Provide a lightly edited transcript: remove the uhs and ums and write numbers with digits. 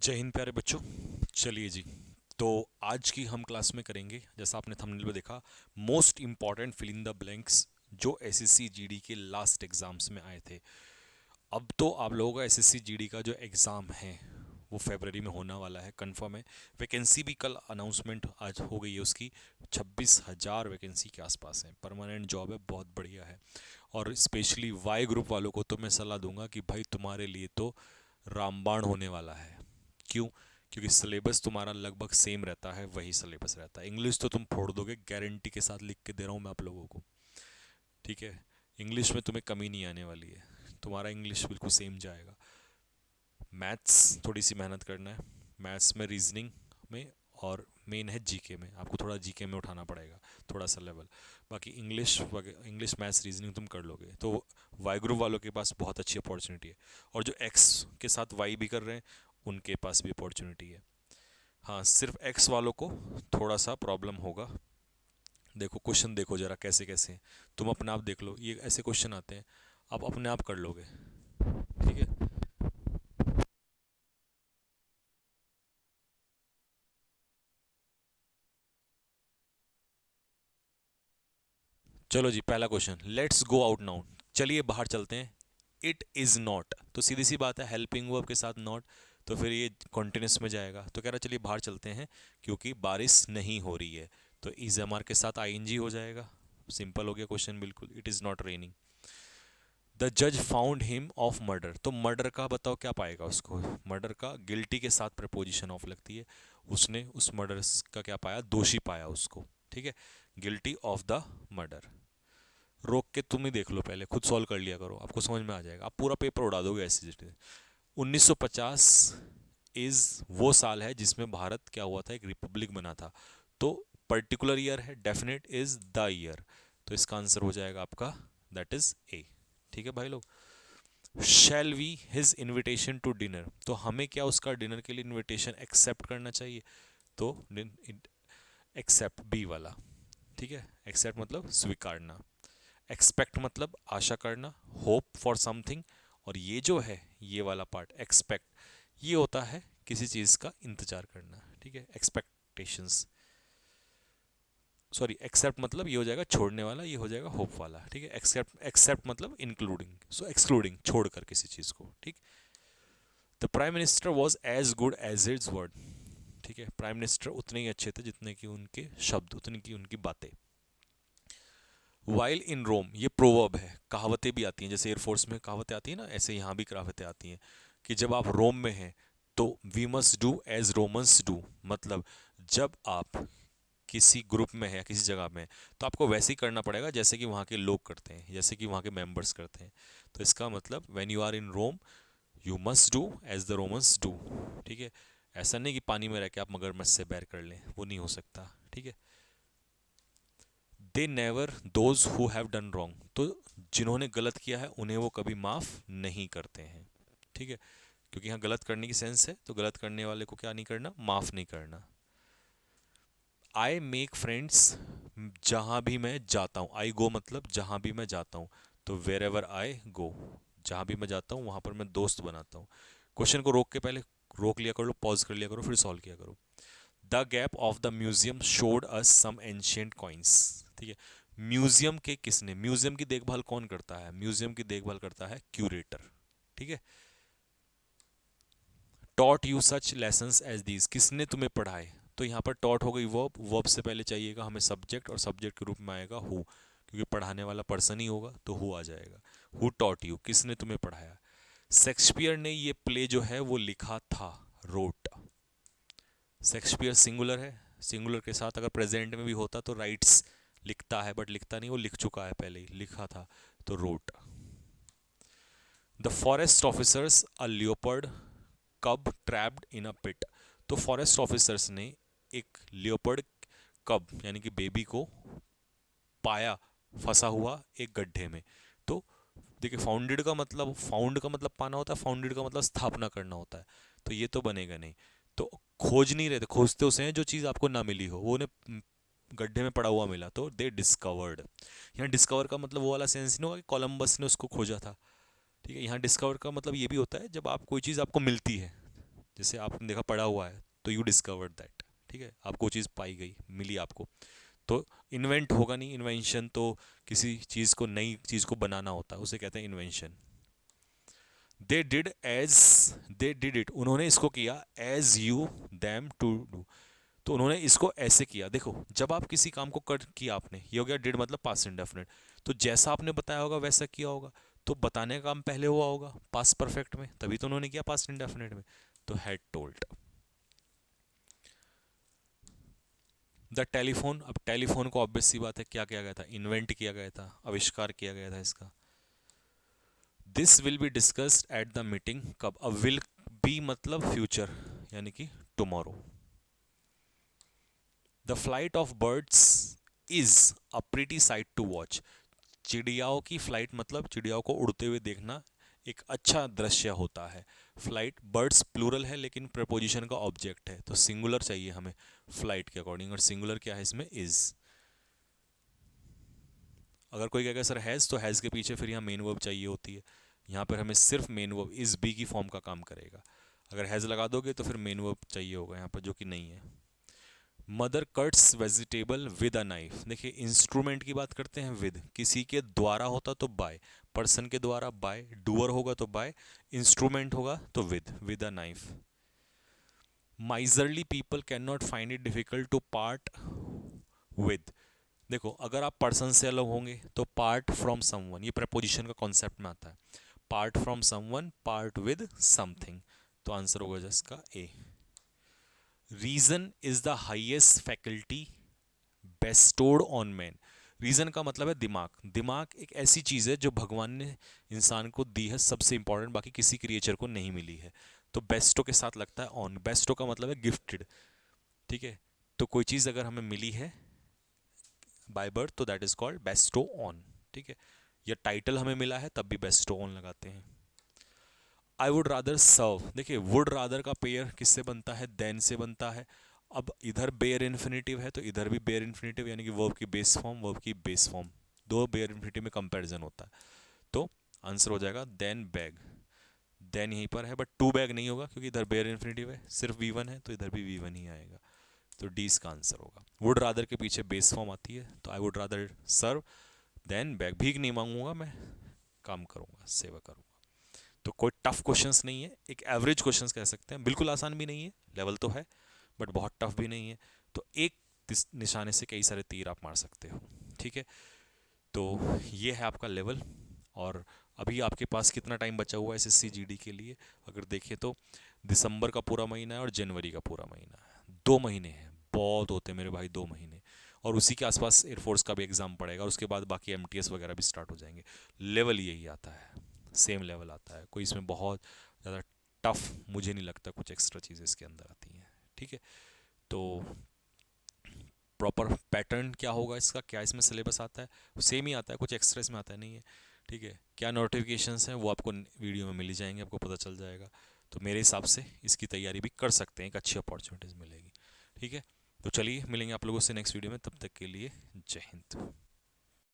जय हिंद प्यारे बच्चों। चलिए जी। तो आज की हम क्लास में करेंगे, जैसा आपने थंबनेल में देखा, most important fill in the blanks जो एसएससी जीडी के लास्ट एग्जाम्स में आए थे। अब तो आप लोगों का एसएससी जीडी का जो एग्ज़ाम है वो फरवरी में होने वाला है, कंफर्म है। वैकेंसी भी कल अनाउंसमेंट आज हो गई है उसकी। 26,000 वैकेंसी के आसपास है, परमानेंट जॉब है, बहुत बढ़िया है। और स्पेशली वाई ग्रुप वालों को तो मैं सलाह दूंगा कि भाई तुम्हारे लिए तो रामबाण होने वाला है। क्यों? क्योंकि सिलेबस तुम्हारा लगभग सेम रहता है, वही सिलेबस रहता है। इंग्लिश तो तुम फोड़ दोगे, गारंटी के साथ लिख के दे रहा हूँ मैं आप लोगों को। ठीक है, इंग्लिश में तुम्हें कमी नहीं आने वाली है, तुम्हारा इंग्लिश बिल्कुल सेम जाएगा। मैथ्स थोड़ी सी मेहनत करना है, मैथ्स में, रीजनिंग में, और मेन है जीके में। आपको थोड़ा जीके में उठाना पड़ेगा, थोड़ा सा लेवल। बाकी इंग्लिश इंग्लिश मैथ्स रीजनिंग तुम कर लोगे। तो वाई ग्रुप वालों के पास बहुत अच्छी अपॉर्चुनिटी है, और जो एक्स के साथ वाई भी कर रहे हैं उनके पास भी अपॉर्चुनिटी है। हाँ, सिर्फ एक्स वालों को थोड़ा सा प्रॉब्लम होगा। देखो क्वेश्चन देखो जरा कैसे कैसे हैं। तुम अपने आप देख लो, ये ऐसे क्वेश्चन आते हैं, आप अपने आप कर लोगे। ठीक है। चलो जी, पहला question, let's go out now. चलिए बाहर चलते हैं। इट इज़ नॉट, तो सीधी सी बात है, हेल्पिंग वर्ब के साथ नॉट, तो फिर ये कॉन्टिन्यूस में जाएगा। तो कह रहा चलिए बाहर चलते हैं क्योंकि बारिश नहीं हो रही है, तो इज एम आर के साथ आईएनजी हो जाएगा। सिंपल हो गया क्वेश्चन बिल्कुल। It is not raining. The जज फाउंड हिम ऑफ मर्डर, तो मर्डर का बताओ क्या पाएगा उसको। मर्डर का गिल्टी के साथ प्रपोजिशन ऑफ लगती है। उसने उस मर्डर का क्या पाया, दोषी पाया उसको। ठीक है, गिल्टी ऑफ द मर्डर। रोक के तुम ही देख लो, पहले खुद सॉल्व कर लिया करो, आपको समझ में आ जाएगा। आप पूरा पेपर उड़ा दोगे ऐसे जैसे। 1950 इज वो साल है जिसमें भारत क्या हुआ था, एक रिपब्लिक बना था। तो पर्टिकुलर ईयर है, डेफिनेट इज द ईयर। तो इसका आंसर हो जाएगा आपका, दैट इज ए। ठीक है भाई लोग। Shall we his invitation to dinner, तो हमें क्या उसका डिनर के लिए इनविटेशन एक्सेप्ट करना चाहिए। तो एक्सेप्ट बी वाला। ठीक है, एक्सेप्ट मतलब स्वीकारना, एक्सपेक्ट मतलब आशा करना, होप फॉर समथिंग। और ये जो है, ये वाला पार्ट एक्सपेक्ट, ये होता है किसी चीज़ का इंतजार करना। ठीक है, एक्सपेक्टेशंस। सॉरी, एक्सेप्ट मतलब ये हो जाएगा छोड़ने वाला, ये हो जाएगा होप वाला। ठीक है, एक्सेप्ट एक्सेप्ट मतलब इंक्लूडिंग, सो एक्सक्लूडिंग, छोड़कर किसी चीज़ को। ठीक। The prime minister was as good as its word. ठीक है, प्राइम मिनिस्टर उतने ही अच्छे थे जितने की उनके शब्द, उतनी की उनकी बातें। वाइल इन रोम, ये प्रोवर्ब है, कहावतें भी आती हैं, जैसे एयरफोर्स में कहावतें आती हैं ना, ऐसे यहाँ भी कहावतें आती हैं कि जब आप रोम में हैं तो we must do as Romans do. मतलब जब आप किसी ग्रुप में है या किसी जगह में, तो आपको वैसे ही करना पड़ेगा जैसे कि वहाँ के लोग करते हैं, जैसे कि वहाँ के मेंबर्स करते हैं। तो इसका मतलब when you are in Rome you must do as the Romans do. ठीक है, ऐसा नहीं कि पानी में रह के आप मगरमच्छ से बैर कर लें, वो नहीं हो सकता। ठीक है। They never those who have done wrong, तो जिन्होंने गलत किया है उन्हें वो कभी माफ़ नहीं करते हैं। ठीक है, क्योंकि यहाँ गलत करने की सेंस है, तो गलत करने वाले को क्या नहीं करना, माफ़ नहीं करना। आई मेक फ्रेंड्स, जहाँ भी मैं जाता हूँ, आई गो मतलब जहाँ भी मैं जाता हूँ, तो वेर एवर आई गो, जहाँ भी मैं जाता हूँ वहाँ पर मैं दोस्त बनाता हूँ। क्वेश्चन को रोक के पहले रोक लिया करो, पॉज कर लिया करो, फिर सॉल्व किया करो। The gap of the museum showed us some ancient coins. ठीक है, म्यूजियम के किसने, म्यूजियम की देखभाल कौन करता है, म्यूजियम की देखभाल करता है क्यूरेटर। ठीक है। Taught you such lessons as these, किसने तुम्हें पढ़ाए, तो यहाँ पर टॉट हो गई वर्ब, वर्ब से पहले चाहिएगा हमें सब्जेक्ट, और सब्जेक्ट के रूप में आएगा हु, क्योंकि पढ़ाने वाला पर्सन ही होगा तो हु आ जाएगा। हु टॉट यू, किसने तुम्हें पढ़ाया। शेक्सपियर ने ये प्ले जो है वो लिखा था, रोट। शेक्सपियर सिंगुलर है, सिंगुलर के साथ अगर प्रेजेंट में भी होता तो राइट्स लिखता है, बट लिखता नहीं, वो लिख चुका है पहले ही, लिखा था, तो wrote. The forest officers a leopard cub trapped in a pit, तो फॉरेस्ट ऑफिसर्स ने एक लियोपर्ड कब यानी कि बेबी को पाया फंसा हुआ एक गड्ढे में। तो देखिए, फाउंडेड का मतलब, फाउंड का मतलब पाना होता है, फाउंडेड का मतलब स्थापना करना होता है, तो ये तो बनेगा नहीं। तो खोज नहीं रहे थे, खोजते उसे हैं जो चीज़ आपको ना मिली हो, वो उन्हें गड्ढे में पड़ा हुआ मिला, तो दे डिस्कवर्ड। यहाँ डिस्कवर का मतलब वो वाला सेंस नहीं होगा कि कोलंबस ने उसको खोजा था। ठीक है, यहाँ डिस्कवर का मतलब ये भी होता है जब आप कोई चीज़ आपको मिलती है, जैसे आपने देखा पढ़ा हुआ है तो यू डिस्कवर्ड दैट, ठीक है, आपको चीज़ पाई गई, मिली आपको। तो इन्वेंट होगा नहीं, इन्वेंशन तो किसी चीज़ को, नई चीज़ को बनाना होता है, उसे कहते हैं इन्वेंशन। दे डिड इट, उन्होंने इसको किया, as you them to do, तो उन्होंने इसको ऐसे किया। देखो जब आप किसी काम को कर किया आपने, ये हो गया डिड मतलब पास्ट इंडेफिनिट, तो जैसा आपने बताया होगा वैसा किया होगा, तो बताने का काम पहले हुआ होगा पास्ट परफेक्ट में, तभी तो उन्होंने किया पास्ट इंडेफिनिट में। तो हैड टोल्ड। द टेलीफोन, अब टेलीफोन को ऑब्वियस सी बात है क्या किया गया था, इन्वेंट किया गया था, आविष्कार किया गया था इसका। This will be discussed at the meeting, कब, अब विल बी मतलब फ्यूचर यानी कि tomorrow. The flight of birds is a pretty sight to watch, चिड़ियाओं की फ्लाइट मतलब चिड़ियाओं को उड़ते हुए देखना एक अच्छा दृश्य होता है। फ्लाइट, बर्ड्स प्लूरल है लेकिन प्रपोजिशन का ऑब्जेक्ट है, तो सिंगुलर चाहिए हमें फ्लाइट के अकॉर्डिंग, और सिंगुलर क्या है इसमें, इज। अगर कोई कहेगा सर हैज़, तो हैज़ के पीछे फिर यहाँ मेन वर्ब चाहिए होती है, यहाँ पर हमें सिर्फ मेन वर्ब इज बी की फॉर्म का काम करेगा। अगर हैज़ लगा दोगे तो फिर मेन वर्ब चाहिए होगा यहाँ पर, जो कि नहीं है। Mother cuts vegetable with a knife, देखिए इंस्ट्रूमेंट की बात करते हैं विद, किसी के द्वारा होता तो बाय, पर्सन के द्वारा बाय, डूअर होगा तो बाय, इंस्ट्रूमेंट होगा तो with a knife. Miserly people can not find it difficult to part with, देखो अगर आप पर्सन से अलग होंगे तो पार्ट फ्रॉम समवन, ये प्रपोजिशन का कॉन्सेप्ट में आता है, part from someone, part with something, तो आंसर होगा जिसका A. Reason is the highest faculty bestowed on man, reason का मतलब है दिमाग, दिमाग एक ऐसी चीज़ है जो भगवान ने इंसान को दी है, सबसे इंपॉर्टेंट, बाकी किसी क्रिएचर को नहीं मिली है, तो बेस्टो के साथ लगता है ऑन, बेस्टो का मतलब है गिफ्टेड, ठीक है, तो कोई चीज़ अगर हमें मिली है बाय बर्थ तो that is called Bairstow on, ठीक है, या टाइटल हमें मिला है तब भी बेस्टो ऑन लगाते हैं। आई वुड रादर सर्व, देखिए वुड रादर का पेयर किससे बनता है, देन से बनता है। अब इधर बेयर इन्फिनेटिव है तो इधर भी बेयर इन्फिनेटिव, यानी कि वर्ब की बेस फॉर्म, वर्ब की बेस फॉर्म, दो बेयर इन्फिनेटिव में कंपैरिजन होता है, तो आंसर हो जाएगा देन बैग। देन यहीं पर है बट टू बैग नहीं होगा क्योंकि इधर बेयर इन्फिनेटिव है, सिर्फ V1 है तो इधर भी V1 ही आएगा, तो डी इसका आंसर होगा। वुड रादर के पीछे बेस फॉर्म आती है, तो I would rather serve than beg, भीख नहीं मांगूंगा मैं, काम करूंगा, सेवा करूंगा। तो कोई टफ क्वेश्चंस नहीं है, एक एवरेज क्वेश्चंस कह सकते हैं, बिल्कुल आसान भी नहीं है, लेवल तो है बट बहुत टफ भी नहीं है, तो एक निशाने से कई सारे तीर आप मार सकते हो, ठीक है। तो ये है आपका लेवल, और अभी आपके पास कितना टाइम बचा हुआ है SSC GD के लिए, अगर देखें तो दिसंबर का पूरा महीना है और जनवरी का पूरा महीना है, 2 महीने हैं, बहुत होते हैं मेरे भाई 2 महीने, और उसी के आसपास एयरफोर्स का भी एग्ज़ाम पड़ेगा और उसके बाद बाकी MTS वगैरह भी स्टार्ट हो जाएंगे। लेवल यही आता है, सेम लेवल आता है, कोई इसमें बहुत ज़्यादा टफ मुझे नहीं लगता कुछ एक्स्ट्रा चीज़ें इसके अंदर आती हैं, ठीक है। तो प्रॉपर पैटर्न क्या होगा इसका, क्या इसमें सिलेबस आता है, सेम ही आता है, कुछ एक्स्ट्रा इसमें आता है नहीं है, ठीक है। क्या नोटिफिकेशंस हैं वो आपको वीडियो में मिल ही जाएंगे, आपको पता चल जाएगा, तो मेरे हिसाब से इसकी तैयारी भी कर सकते हैं, एक अच्छी अपॉर्चुनिटीज़ मिलेगी, ठीक है। तो चलिए मिलेंगे आप लोगों से नेक्स्ट वीडियो में, तब तक के लिए जय हिंद।